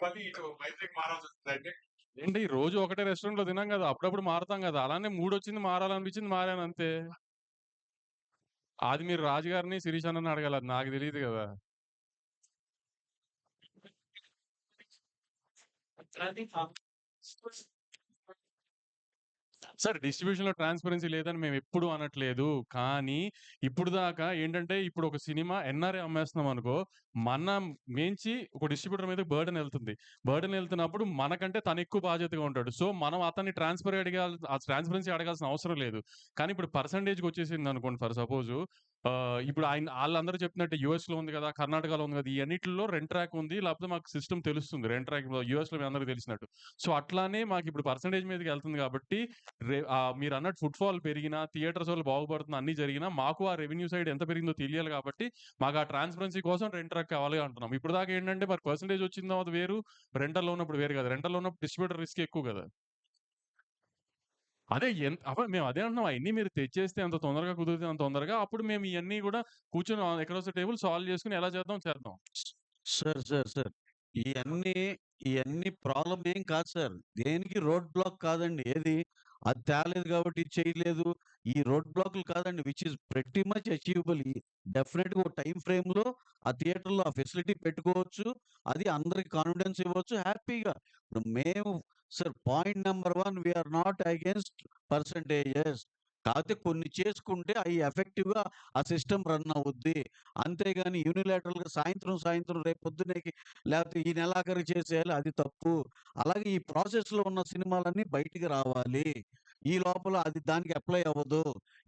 మళ్ళీ ఇటు మైత్రికి మారాల్సి వచ్చిందంటే ఏంటి రోజు ఒకటే రెస్టారెంట్‌లో తినాం కదా! అప్పుడప్పుడు మారతాం కదా! అలానే మూడొచ్చింది మారాలనిపించింది మారాను అంతే. అది మీరు రాజు గారిని, శిరీష్ అన్నని అడగాలి. అది నాకు తెలీదు కదా! సార్ డిస్ట్రిబ్యూషన్‌లో ట్రాన్స్‌పరెన్సీ లేదని మేమెప్పుడు అనట్లేదు. కానీ ఇప్పుడు దాకా ఏంటంటే ఇప్పుడు ఒక సినిమా ఎన్ఆర్‌ఐ అమ్మేస్తున్నాం అనుకో, మనం మించి ఒక డిస్ట్రిబ్యూటర్ మీదకి బర్డెన్ ఎళ్తుంది. బర్డెన్ ఎళ్తున్నప్పుడు మనకంటే తను ఎక్కువ బాధ్యతగా ఉంటాడు. సో మనం అతన్ని ట్రాన్స్‌పరెన్సీ అడగాల్సిన అవసరం లేదు. కానీ ఇప్పుడు పర్సెంటేజ్‌కొచ్చేసిందనుకోండి ఫర్ సపోజు ఇప్పుడు ఆళ్ళందరూ చెప్పినట్టు యూఎస్‌లో ఉంది కదా! కర్ణాటకలో ఉంది కదా! ఈ అన్నిటిలో రెంట్ ట్రాక్ ఉంది. లేకపోతే మాకు సిస్టమ్ తెలుస్తుంది. రెంట్ ట్రాక్ యూఎస్‌లో మీ అందరికి తెలిసినట్టు. సో అట్లానే మాకిప్పుడు పర్సెంటేజ్ మీదకెళ్తుంది కాబట్టి మీరన్నట్టు ఫుట్‌ఫాల్ పెరిగినా, థియేటర్స్ వల్ల బాగుపడుతున్నా అన్నీ జరిగినా, మాకు ఆ రెవెన్యూ సైడ్ ఎంత పెరిగిందో తెలియాలి కాబట్టి, మాకు ఆ ట్రాన్స్‌పరెన్సీ కోసం రెంట్ ట్రాక్ కావాలి అంటున్నాం. ఇప్పటిదాకా ఏంటంటే మరి పర్సెంటేజ్ వచ్చిన తర్వాత వేరు, రెంటల్‌లో ఉన్నప్పుడు వేరు కదా! రెంటల్‌లో ఉన్నప్పుడు డిస్ట్రిబ్యూటర్ రిస్క్ ఎక్కువ కదా! అదే మేము అదే అంటున్నాం. అయన్నీ మీరు తెచ్చేస్తే ఎంత తొందరగా కుదిరితే అంత తొందరగా, అప్పుడు మేము ఇయన్నీ గూడా కూర్చొని అక్రాస్ ద టేబుల్ సాల్వ్ చేసుకొని ఎలా చేద్దాం చేద్దాం. సార్. ఇయన్నీ, ఇయన్నీ ప్రాబ్లమ్ ఏం కాదు సార్. దేనికి రోడ్ బ్లాక్ కాదండి. ఏది? అది తేలేదు కాబట్టి ఇది చేయలేదు. ఈ రోడ్ బ్లాక్‌లు కాదండి. Which is pretty much achievable. డెఫినిట్‌గా ఒక టైమ్ ఫ్రేమ్‌లో ఆ థియేటర్‌లో ఆ ఫెసిలిటీ పెట్టుకోవచ్చు. అది అందరికి కాన్ఫిడెన్స్ ఇవ్వచ్చు హ్యాపీగా. ఇప్పుడు మేము sir point number 1 we are not against percentages. కాకపోతే కొన్ని చేసుకుంటే అయి ఎఫెక్టివ్‌గా ఆ సిస్టమ్ రన్ అవుద్ది. అంతేగాని యూనిలాటరల్‌గా సాయంత్రం రేపు పొద్దున్నేకి లేపోతే ఈ నెలాఖరు చేసేయాలి అది తప్పు. అలాగే ఈ ప్రాసెస్‌లో ఉన్న సినిమాలన్నీ బయటికి రావాలి. ఈ లోపల అది దానికి అప్లై అవ్వదు.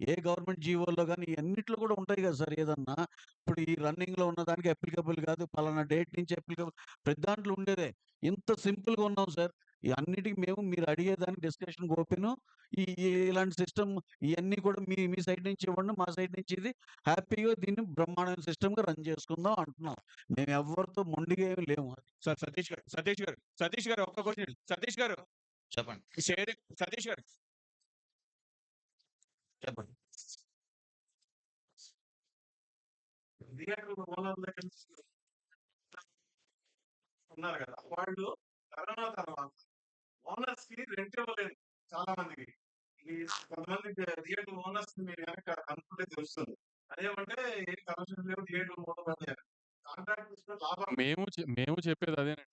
ఏ గవర్నమెంట్ జీవోల్లో గాని ఇయన్నిట్లో కూడా ఉంటాయి గదా సార్ ఏదన్నా. ఇప్పుడు ఈ రన్నింగ్‌లో ఉన్న దానికి అప్లికబుల్ కాదు. పలానా డేట్ నుంచి అప్లికబుల్ ప్రతి దాంట్లో ఉండేదే. ఇంత సింపుల్‌గా ఉన్నాం సార్. ఈ అన్నిటికి మేము మీరు అడిగేదానికి డిస్కషన్‌కి ఓపెను. ఇలాంటి సిస్టమ్ ఇయన్నీ కూడా మీ సైడ్ నుంచి ఇవ్వండి. మా సైడ్ నుంచి ఇది హ్యాపీగా దీన్ని బ్రహ్మాండమైన సిస్టమ్‌గా రన్ చేసుకుందాం అంటున్నాం. మేమెవ్వరితో మొండిగా ఏమి లేము. సార్ సతీష్ గారు ఒక్క క్వశ్చన్. సతీష్ గారు చెప్పండి. షేరింగ్ సతీష్ గారు చెప్పండి. థియేటర్ ఓనర్ల దగ్గర ఉన్నారు కదా! వాళ్ళు కరోనా తర్వాత ఓనర్స్ కి రెంట్ ఇవ్వలేదు చాలా మందికి. ఈ కొంతమంది థియేటర్ ఓనర్స్ మీరు గనక కనుక్కుంటే తెలుస్తుంది. అదేమంటే ఏ కమిషన్ లేవు థియేటర్ మూతపడ్డాయి. కాంట్రాక్ట్ తీసుకొని లాభం మేము చెప్పేది అదేనండి.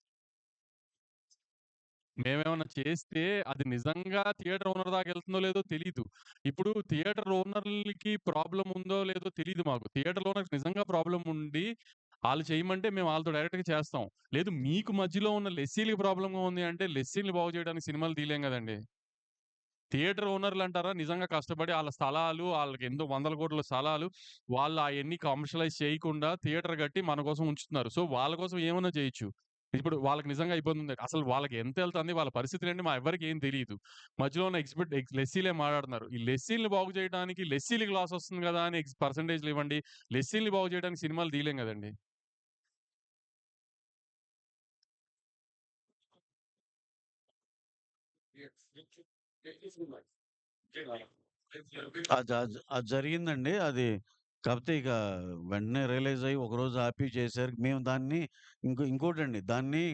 మేమేమన్నా చేస్తే అది నిజంగా థియేటర్ ఓనర్ దాకా ఎళ్తుందో లేదో తెలీదు. ఇప్పుడు థియేటర్ ఓనర్‌లకి ప్రాబ్లమ్ ఉందో లేదో తెలీదు మాకు. థియేటర్ ఓనర్‌కి నిజంగా ప్రాబ్లమ్ ఉండి, ఆళ్ళు చేయమంటే మేము ఆళ్ళతో డైరెక్ట్‌గా చేస్తాం. లేదు మీకు మధ్యలో ఉన్న లెస్సీ‌లకి ప్రాబ్లమ్‌గా ఉంది అంటే, లెస్సీ‌లని బాగు చేయడానికి సినిమాలు తీయలేం గదండీ! థియేటర్ ఓనర్‌లంటారా నిజంగా కష్టపడి ఆళ్ళ స్థలాలు, ఆళ్ళకి ఎన్నో వందల కోట్ల స్థలాలు, వాళ్ళు అయన్నీ కమర్షియలైజ్ చేయకుండా థియేటర్ కట్టి మన కోసం ఉంచుతున్నారు. సో, వాళ్ళ కోసం ఏమన్నా చేయొచ్చు. ఇప్పుడు వాళ్ళకి నిజంగా ఇబ్బందుంది. అసలు వాళ్ళకి ఎంతెళ్తుంది, వాళ్ళ పరిస్థితులేంటి మా ఎవ్వరికీ ఏం తెలీదు. మధ్యలో ఉన్న లెస్సీలే మాట్లాడుతున్నారు. ఈ లెస్సీలని బాగు చేయడానికి లెస్సీలకి లాస్ వస్తుంది గదా! అని పర్సెంటేజ్‌లు ఇవ్వండి. లెస్సీలని బాగు చేయడానికి సినిమాలు తీయలేం గదండీ! అది జరిగిందండి. అది కాపోతే ఇక వెంటనే రియలైజ్ అయ్యి ఒకరోజు ఆపి చేశారు. మేము దాన్ని ఇంకోటండి దాన్ని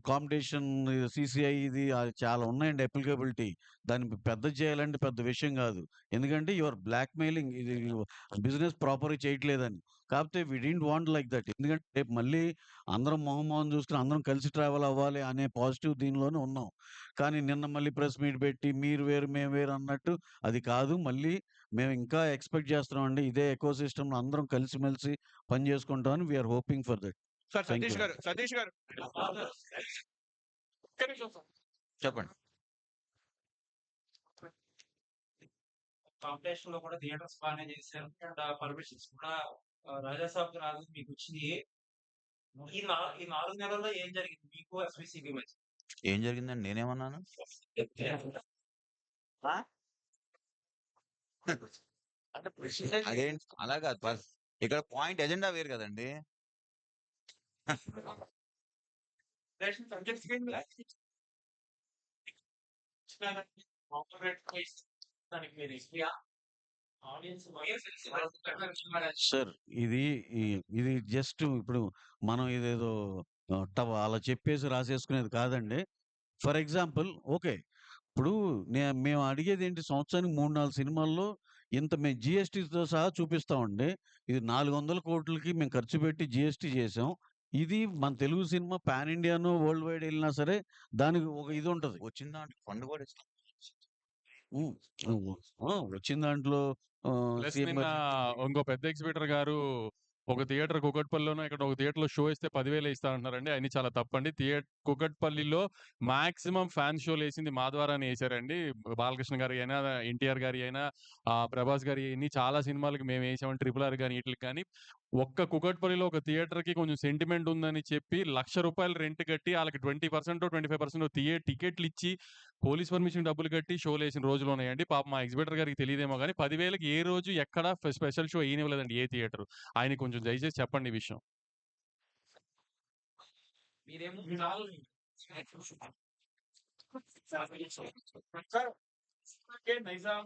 కాంపిటీషన్ సీసీఐ ఇది చాలా ఉన్నాయండి అప్లికబిలిటీ. దాన్ని పెద్దది చేయాలంటే పెద్ద విషయం గాదు. ఎందుకంటే యూ ఆర్ బ్లాక్‌మెయిలింగ్ ఇది బిజినెస్ ప్రాపర్‌గా చేయట్లేదని. కాపోతే వి డిడ్ంట్ వాంట్ లైక్ దట్. ఎందుకంటే రేపు మళ్ళీ అందరం మొహం చూసుకొని అందరం కలిసి ట్రావెల్ అవ్వాలి అనే పాజిటివ్ దీనిలోనే ఉన్నాం. కానీ నిన్న మళ్ళీ ప్రెస్ మీట్ పెట్టి మీరు వేరు, మేము వేరు అన్నట్టు అది కాదు. మళ్ళీ మేము ఇంకా ఎక్స్‌పెక్ట్ చేస్తున్నామండి. ఇదే ఎకో సిస్టమ్‌లో అందరం కలిసిమెలిసి పని చేసుకుంటామని we are hoping for that. Sir thank you. Satish గారు ఒక్క నిమిషం సార్. చెప్పండి. కాంపిటీషన్‌లో కూడా థియేటర్స్ బానే చేశారు. అండ్ పర్మిషన్స్ కూడా రాజా సాబ్‌కి రాగానే మీకొచ్చినియి. ఈ 4 నెలల్లో ఏం జరిగింది మీకు ఎస్‌విసికి మధ్య? ఏం జరిగిందండి? నేనేమన్నాను? ఆ? అంటే ప్రెసిడెంట్ అదేంటి అలా కాదు. ఇక్కడ పాయింట్ ఎజెండా వేరు కదండీ! రేషన్ సబ్జెక్ట్స్ దానికి మీరు హిస్టరీయా? ఆడియన్స్ సార్ ఇది జస్ట్ ఇప్పుడు మనం ఇదేదో అలా చెప్పేసి రాసేసుకునేది కాదండి. For example okay. ఇప్పుడు మేము అడిగేదేంటి సంవత్సరానికి 3, 4 సినిమాల్లో ఇంత మేము జీఎస్టీతో సహా చూపిస్తామండి. ఇది 400,00,00,000కి మేము ఖర్చు పెట్టి జీఎస్టీ చేసాం. ఇది మన తెలుగు సినిమా పాన్ ఇండియానో, వరల్డ్ వైడ్ ఎళ్ళినా సరే దానికి ఒక ఇదుంటది. వచ్చిన దాంట్లో ఫండ్ కూడా ఇస్తాం. హ్మ్. వచ్చిన దాంట్లో ప్లస్ సీఎం నిన్న గారు ఇంకో పెద్ద ఎగ్జిబిటర్ గారు ఒక థియేటర్ కూకట్పల్లిలోనో ఇక్కడ ఒక థియేటర్‌లో షో ఇస్తే 10,000 ఇస్తా అంటున్నారండి. అయన్నీ చాలా తప్పండి. కూకట్పల్లిలో మాక్సిమం ఫ్యాన్ షోలేసింది మా ద్వారానే ఏసారండి. బాలకృష్ణ గారి అయినా, ఎన్టీఆర్ గారి అయినా, ప్రభాస్ గారి ఇన్ని చాలా సినిమాలకి మేమేసామండి. 'ట్రిపుల్ ఆర్' గాని ఈటిలకి గాని. ఒక్క కూకట్పల్లిలో ఒక థియేటర్‌కి కొంచెం సెంటిమెంట్ ఉందని చెప్పి రూ. 1,00,000 రెంట్ కట్టి ఆళ్ళకి 20%, 25% టికెట్లిచ్చి పోలీస్ పర్మిషన్ డబ్బులు కట్టి షోలేసిన రోజులున్నాయండి. పాపం మా ఎగ్జిబిటర్ గారికి తెలీదేమో గానీ 10,000కి ఏ రోజు ఎక్కడ స్పెషల్ షో ఎయనివ్వలేదండి ఏ థియేటరు. ఆయనకి కొంచెం దయచేసి చెప్పండి ఈ విషయం. మీరేమో నైజాం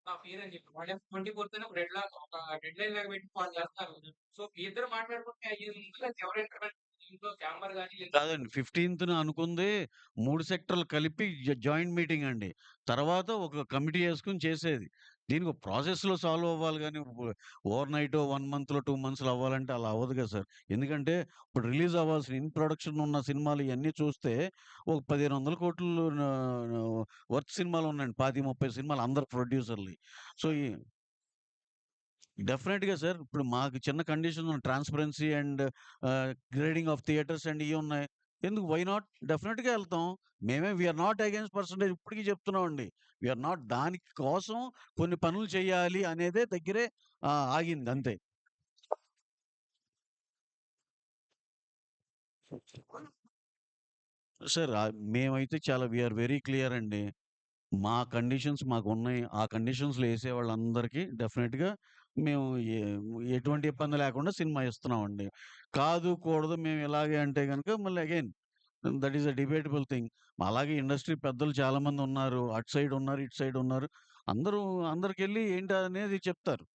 నా పేరని చెప్పి వాడు 24th ఒక డెడ్‌లైన్ లాగా పెట్టి వాళ్ళు చేస్తారు. సో మీ ఇద్దరు మాట్లాడుకుంటే ఎవరు ఇంటర్వెల్ దీంట్లో ఛాంబర్ గాని కాదండి. 15థ్ అనుకుంది 3 సెక్టర్‌లు కలిపి జాయింట్ మీటింగ్ అండి. తర్వాత ఒక కమిటీ యేసుకొని చేసేది. దీనికి ఒక ప్రాసెస్‌లో సాల్వ్ అవ్వాలి గానీ, ఓవర్ నైటో, 1 మంత్‌లో, 2 మంత్స్‌లో అవ్వాలంటే అలా అవ్వదు కదా సార్. ఎందుకంటే ఇప్పుడు రిలీజ్ అవ్వాల్సిన ఇన్ ప్రొడక్షన్ ఉన్న సినిమాలు ఇయన్నీ చూస్తే ఒక 1,500,00,00,000 వర్త్ సినిమాలు ఉన్నాయండి. 25, 30 సినిమాలు అందరు ప్రొడ్యూసర్‌లయి. సో, డెఫినెట్‌గా సార్. ఇప్పుడు మాకు చిన్న condition transparency and grading of theatres and ఇయున్నాయి. ఎందుకు వై నాట్? డెఫినెట్‌గా ఎళ్తాం. We are not against percentage ఇప్పటికి చెప్తున్నామండి. వి ఆర్ నాట్ దాని కోసం కొన్ని పనులు చేయాలి అనేదే దగ్గరే ఆగింది అంతే. సార్ మేమైతే చాలా వి ఆర్ వెరీ క్లియర్ అండి. మా కండిషన్స్ మాకున్నాయి. ఆ కండిషన్స్‌లో ఏసేవాళ్ళందరికీ డెఫినిట్‌గా మేము ఎ ఎటువంటి ఇబ్బంది లేకుండా సినిమా ఇస్తున్నామండి. కాదు, కూడదు మేము ఇలాగే అంటే గనుక మళ్ళీ again that is a debatable thing. అలాగే ఇండస్ట్రీ పెద్దలు చాలామంది ఉన్నారు. అటు సైడ్ ఉన్నారు, ఇటు సైడ్ ఉన్నారు. అందరికెళ్ళి ఏంటనేది చెప్తారు.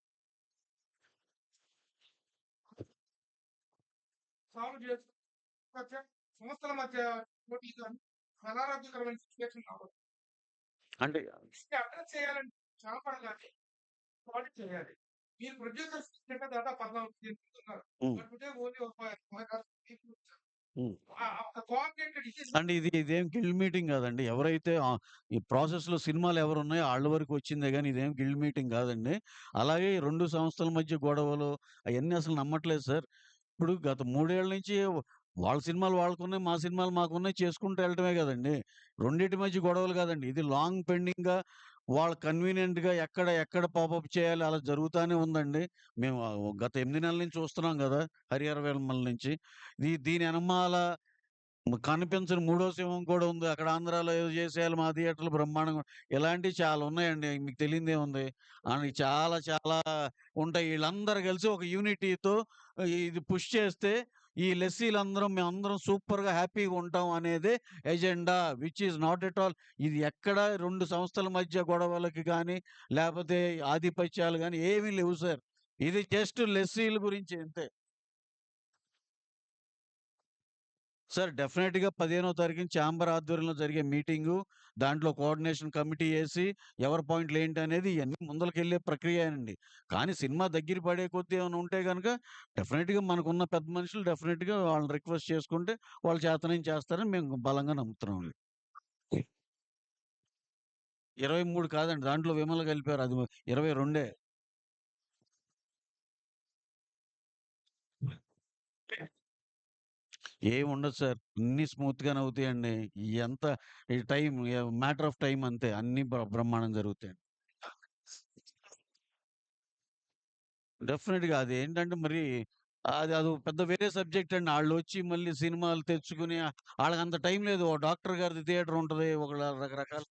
సాల్వ్ చేస్తూ మధ్య సంస్థల మధ్య పోటీ గాని, అనారోగ్యకరమైన సిట్యుయేషన్ రావద్దు. అంటే దీన్ని అడ్రెస్ చేయాలంటే ఛాంబర్ గాని ప్రాజెక్ట్ చేయాలి. మీరు ప్రొడ్యూసర్స్ కింద దాదాపు 14 ఉన్నారు. హ్మ్. బట్ టుడే ఓన్లీ ఒక 5 పీపుల్ వచ్చారు. హ్మ్. ఒక కోఆర్డినేటెడ్ డిసిషన్ అంటే ఇదేం గిల్డ్ మీటింగ్ గాదండి. ఎవరైతే ఈ ప్రాసెస్‌లో సినిమాలు ఎవరున్నాయో ఆళ్ళ వరకు వచ్చిందే గానీ ఇదేం గిల్డ్ మీటింగ్ గాదండి. అలాగే 2 సంస్థల మధ్య గొడవలు అయన్నీ అసలు నమ్మట్లేదు సార్. ఇప్పుడు గత 3 ఏళ్ల నుంచి వాళ్ళ సినిమాలు వాళ్ళకున్నాయి. మా సినిమాలు మాకున్నాయి. చేసుకుంటూ ఎళ్ళటమే గదండీ. రెండిటి మధ్య గొడవలు గాదండి. ఇది లాంగ్ పెండింగ్‌గా వాళ్ళు కన్వీనియంట్‌గా ఎక్కడ పాపప్ చేయాలి అలా జరుగుతానే ఉందండి. మేము గత 8 నెలల నుంచి చూస్తున్నాం గదా! హరిహర వీరమల నుంచి. దీని ఎనమాల కనిపించని మూడో సింహం కూడా ఉంది. అక్కడ ఆంధ్రాలో ఏదో చేసేయాలి మా థియేటర్‌లో బ్రహ్మాండంగా ఇలాంటివి చాలా ఉన్నాయండి. మీకు తెలియనిదేముంది. అని చాలా ఉంటాయి. ఈళ్ళందరూ కలిసి ఒక యూనిటీతో ఇది పుష్ చేస్తే ఈ లెస్సీలందరం మేమందరం సూపర్‌గా హ్యాపీగా ఉంటాం అనేదే agenda. Which is not at all. ఇది ఎక్కడ 2 సంస్థల మధ్య గొడవలకి గాని, లేపోతే ఆధిపత్యాలు గాని ఏమీ లేవు సార్. ఇది జస్ట్ లెస్సీల గురించి అంతే. సార్ డెఫినెట్‌గా 15వ తారీఖున ఛాంబర్ ఆధ్వర్యంలో జరిగే మీటింగు, దాంట్లో కోఆర్డినేషన్ కమిటీ ఏసి, ఎవరి పాయింట్‌లేంటనేది ఇయన్నీ ముందలకెళ్ళే ప్రక్రియనండి. కానీ సినిమా దగ్గర పడే కొద్దీ ఏమైనా ఉంటే గనక డెఫినెట్‌గా మనకున్న పెద్ద మనుషులు డెఫినెట్‌గా వాళ్ళని రిక్వెస్ట్ చేసుకుంటే వాళ్ళు చేతనైంది చేస్తారని మేము బలంగా నమ్ముతున్నామండి. 23 కాదండి. దాంట్లో విమల కలిపారు. అది 22. ఏముండదు సార్. అన్నీ స్మూత్‌గానే అవుతాయండి. ఎంత ఈ టైం మ్యాటర్ ఆఫ్ టైమ్ అంతే. అన్నీ బ్రహ్మాండంగా జరుగుతాయండి. డెఫినిట్‌గా అదేంటంటే మరి అదో పెద్ద వేరే సబ్జెక్ట్ అండి. ఆళ్ళొచ్చి మళ్ళీ సినిమాలు తెచ్చుకొని ఆళ్ళకంత టైం లేదు. ఓ డాక్టర్ గారిది థియేటర్ ఉంటది. ఒకళ్ళ రకరకాల